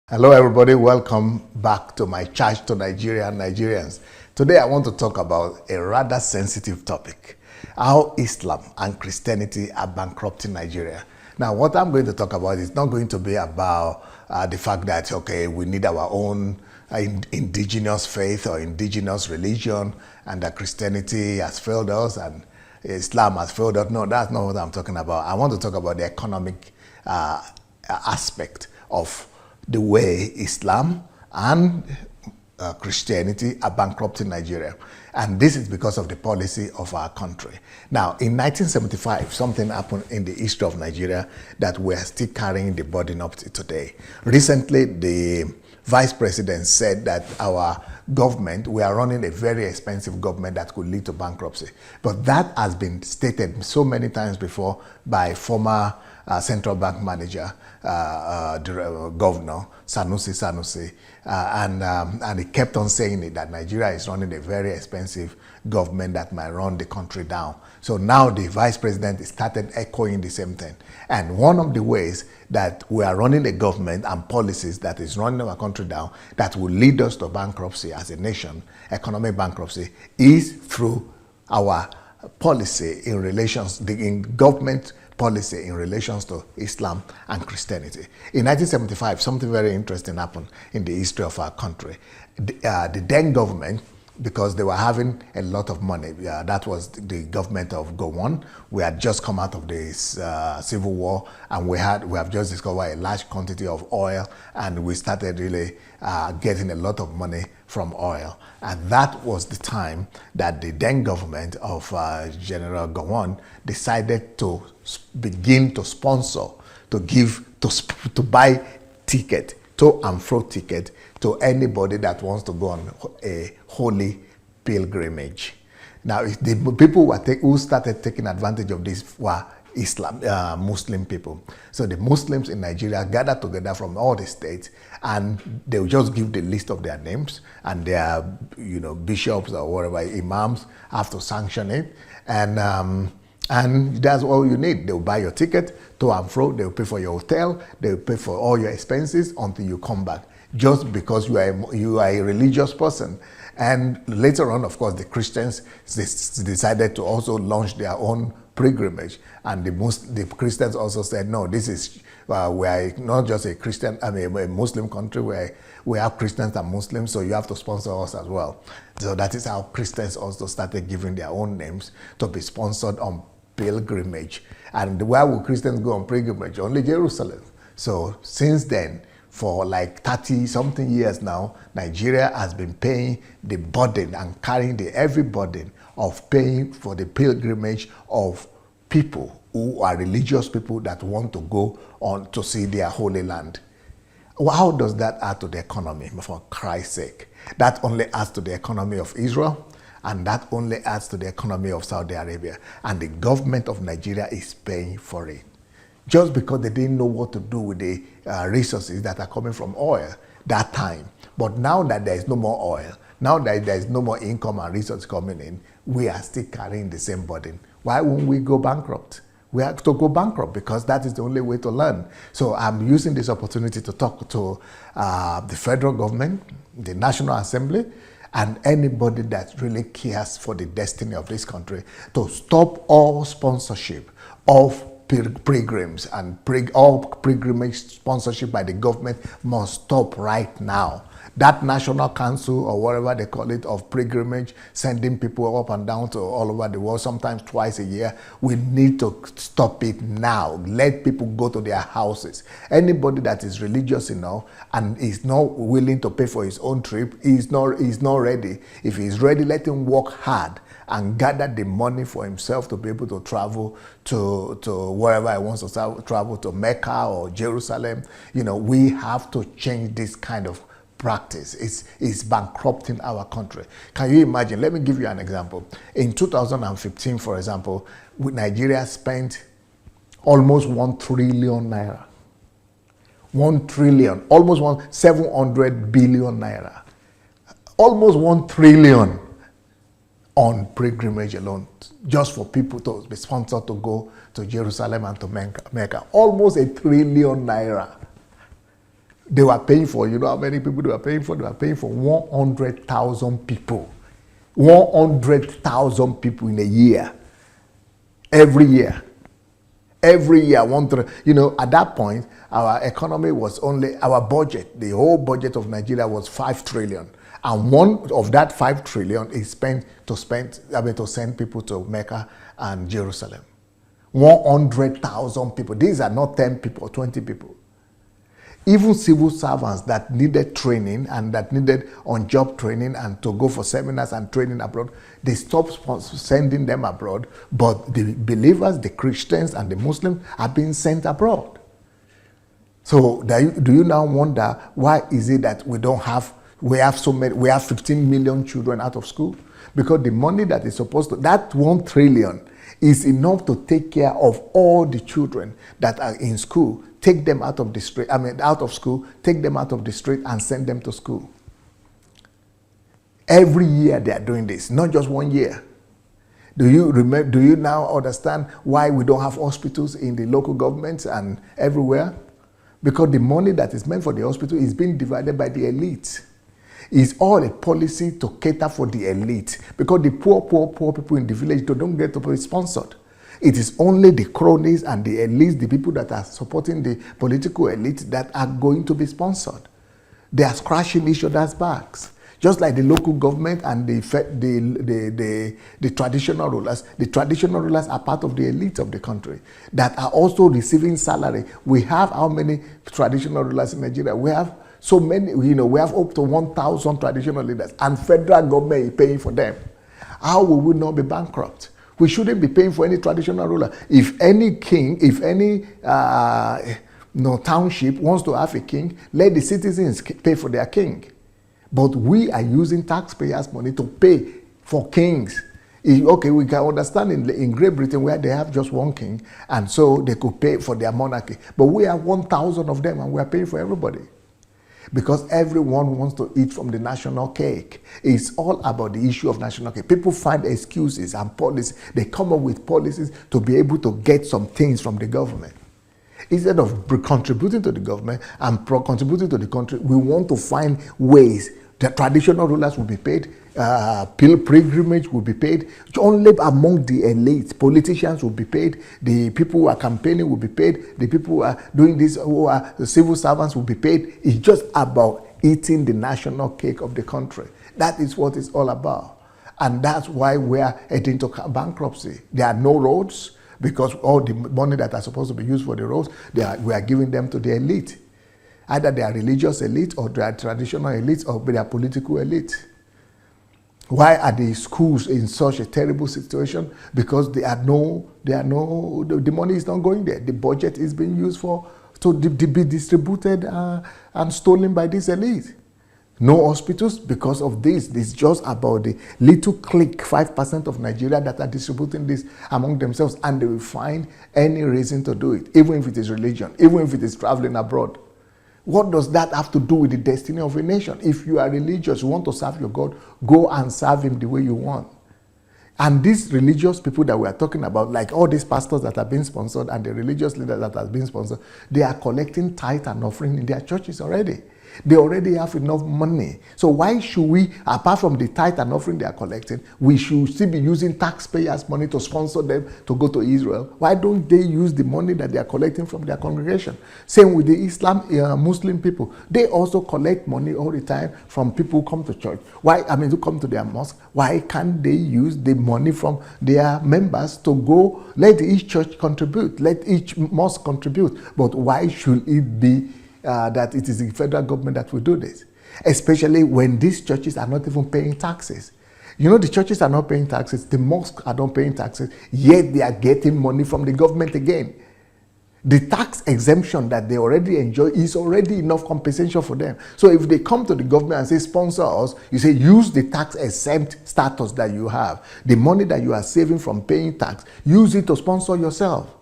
Hello everybody, welcome back to my Charge to Nigeria and Nigerians. Today I want to talk about a rather sensitive topic, how Islam and Christianity are bankrupting Nigeria. Now what I'm going to talk about is not going to be about the fact that, okay, we need our own indigenous faith or indigenous religion and that Christianity has failed us and Islam has failed us. No, that's not what I'm talking about. I want to talk about the economic aspect of the way Islam and Christianity are bankrupting Nigeria. And this is because of the policy of our country. Now, in 1975, something happened in the history of Nigeria that we're still carrying the burden up to today. Recently, the vice president said that our government, we are running a very expensive government that could lead to bankruptcy. But that has been stated so many times before by former central bank manager, governor Sanusi, and he kept on saying it, that Nigeria is running a very expensive government that might run the country down. So now the vice president started echoing the same thing. And one of the ways that we are running a government and policies that is running our country down that will lead us to bankruptcy as a nation, economic bankruptcy, is through our policy in relations, in government policy in relations to Islam and Christianity. In 1975, something very interesting happened in the history of our country. The then government, because they were having a lot of money, that was the government of Gowon. We had just come out of this civil war, and we have just discovered a large quantity of oil, and we started really getting a lot of money from oil. And that was the time that the then government of General Gowon decided to begin to sponsor, to buy ticket, to and fro ticket to anybody that wants to go on a holy pilgrimage. Now, the people who started taking advantage of this were Muslim people. So the Muslims in Nigeria gathered together from all the states, and they will just give the list of their names, and their bishops or whatever, imams have to sanction it, and that's all you need. They'll buy your ticket to and fro, they'll pay for your hotel, they'll pay for all your expenses until you come back, just because you are a religious person. And later on, of course, the Christians decided to also launch their own pilgrimage, and the Christians also said, no, this is we are not just a Muslim country where we have Christians and Muslims, so you have to sponsor us as well. So that is how Christians also started giving their own names to be sponsored on pilgrimage. And where will Christians go on pilgrimage? Only Jerusalem. So since then, for like 30-something years now, Nigeria has been paying the burden and carrying the heavy burden of paying for the pilgrimage of people who are religious people that want to go on to see their holy land. How does that add to the economy, for Christ's sake? That only adds to the economy of Israel, and that only adds to the economy of Saudi Arabia. And the government of Nigeria is paying for it, just because they didn't know what to do with the resources that are coming from oil that time. But now that there is no more oil, now that there is no more income and resources coming in, we are still carrying the same burden. Why won't we go bankrupt? We have to go bankrupt because that is the only way to learn. So I'm using this opportunity to talk to the federal government, the National Assembly, and anybody that really cares for the destiny of this country to stop all sponsorship of pilgrims, and all pilgrimage sponsorship by the government must stop right now. That National Council, or whatever they call it, of pilgrimage, sending people up and down to all over the world, sometimes twice a year, we need to stop it now. Let people go to their houses. Anybody that is religious enough and is not willing to pay for his own trip, is not ready. If he's ready, let him work hard and gather the money for himself to be able to travel to wherever he wants to travel, to Mecca or Jerusalem. We have to change this kind of practice. It's bankrupting our country. Can you imagine? Let me give you an example. In 2015, for example, Nigeria spent almost 1 trillion naira. 1 trillion, almost 700 billion naira. Almost 1 trillion on pilgrimage alone, just for people to be sponsored to go to Jerusalem and to Mecca. Almost 1 trillion naira. They were paying for, you know how many people they were paying for? They were paying for 100,000 people. 100,000 people in a year. Every year. Every year, you know, at that point, our economy was only, our budget, the whole budget of Nigeria was 5 trillion. And one of that 5 trillion is to send people to Mecca and Jerusalem. 100,000 people. These are not 10 people or 20 people. Even civil servants that needed training and that needed on-job training and to go for seminars and training abroad, they stopped sending them abroad, but the believers, the Christians and the Muslims are being sent abroad. So do you now wonder why is it that we have 15 million children out of school? Because the money that is supposed to, that 1 trillion is enough to take care of all the children that are in school. Take them out of the street, out of school, take them out of the street and send them to school. Every year they are doing this, not just 1 year. Do you now understand why we don't have hospitals in the local governments and everywhere? Because the money that is meant for the hospital is being divided by the elite. It's all a policy to cater for the elite. Because the poor people in the village don't get to be sponsored. It is only the cronies and the elites, the people that are supporting the political elite, that are going to be sponsored. They are scratching each other's backs. Just like the local government and the traditional rulers. The traditional rulers are part of the elite of the country that are also receiving salary. We have how many traditional rulers in Nigeria? We have so many, you know, we have up to 1,000 traditional leaders, and federal government is paying for them. How will we not be bankrupt? We shouldn't be paying for any traditional ruler. If any king, if any township wants to have a king, let the citizens pay for their king. But we are using taxpayers' money to pay for kings. Okay, we can understand in Great Britain where they have just one king, and so they could pay for their monarchy. But we have 1,000 of them, and we are paying for everybody. Because everyone wants to eat from the national cake. It's all about the issue of national cake. People find excuses and policies. They come up with policies to be able to get some things from the government. Instead of contributing to the government and contributing to the country, we want to find ways that traditional rulers will be paid, pilgrimage will be paid, only among the elite. Politicians will be paid, the people who are campaigning will be paid, the people who are doing this, who are the civil servants will be paid. It's just about eating the national cake of the country. That is what it's all about. And that's why we are heading to bankruptcy. There are no roads, because all the money that are supposed to be used for the roads, we are giving them to the elite. Either they are religious elite, or they are traditional elite, or they are political elite. Why are the schools in such a terrible situation? Because the money is not going there. The budget is being used to be distributed and stolen by this elite. No hospitals because of this. This is just about the little clique, 5% of Nigeria, that are distributing this among themselves, and they will find any reason to do it, even if it is religion, even if it is traveling abroad. What does that have to do with the destiny of a nation? If you are religious, you want to serve your God, go and serve him the way you want. And these religious people that we are talking about, like all these pastors that are being sponsored and the religious leaders that are being sponsored, they are collecting tithe and offering in their churches already. They already have enough money. So why should we, apart from the tithe and offering they are collecting, we should still be using taxpayers' money to sponsor them to go to Israel? Why don't they use the money that they are collecting from their congregation? Same with the Muslim people. They also collect money all the time from people who come to church. Who come to their mosque. Why can't they use the money from their members to go, let each church contribute, let each mosque contribute? But why should it be that it is the federal government that will do this, especially when these churches are not even paying taxes? You know, the churches are not paying taxes, the mosques are not paying taxes, yet they are getting money from the government again. The tax exemption that they already enjoy is already enough compensation for them. So if they come to the government and say, sponsor us, you say, use the tax exempt status that you have. The money that you are saving from paying tax, use it to sponsor yourself.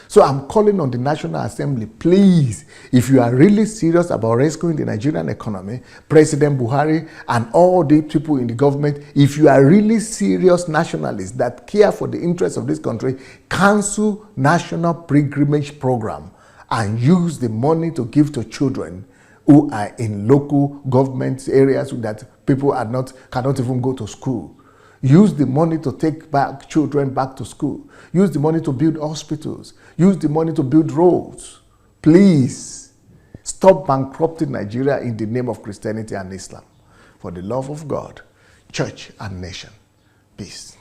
So I'm calling on the National Assembly, please, if you are really serious about rescuing the Nigerian economy, President Buhari and all the people in the government, if you are really serious nationalists that care for the interests of this country, cancel National Pilgrimage Program and use the money to give to children who are in local government areas that people cannot even go to school. Use the money to take back children back to school. Use the money to build hospitals. Use the money to build roads. Please, stop bankrupting Nigeria in the name of Christianity and Islam. For the love of God, church and nation. Peace.